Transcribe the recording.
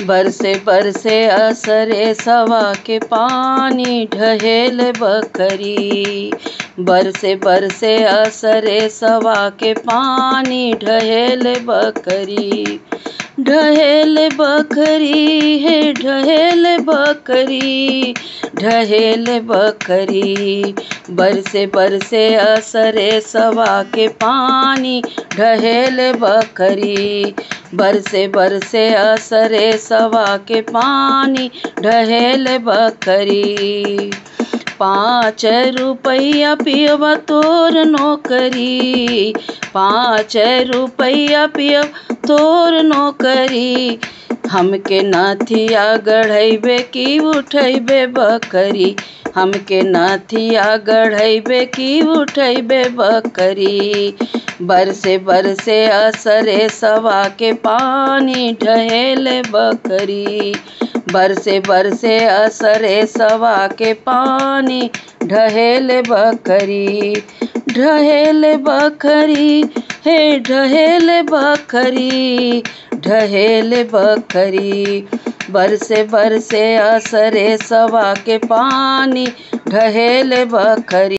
बरसे बरसे असरे सवा के पानी ढहेल बकरी। बरसे बरसे असरे सवा के पानी ढहेल बकरी। ढहेल बकरी है ढहेल बकरी, ढहेल बकरी। बरसे बरसे असरे सवा के पानी ढहेल बकरी। बरसे बरसे असरे सवा के पानी ढहेल बकरी। 5 रुपया पियब तोर नौकरी, 5 रुपया पियब तोर नौकरी। हमके नाथिया गढ़ैबे की उठैबे बकरी, हमके नाथिया गढ़ैबे की उठैबे बकरी। बरसे बरसे असरे सवा के पानी ढहेल बकरी। बरसे बरसे असरे सवा के पानी ढहेल बकरी। ढहेल बकरी है ढहेल बकरी, ढहेल बकरी। बरसे बरसे असरे सवा के पानी ढहेल बकरी।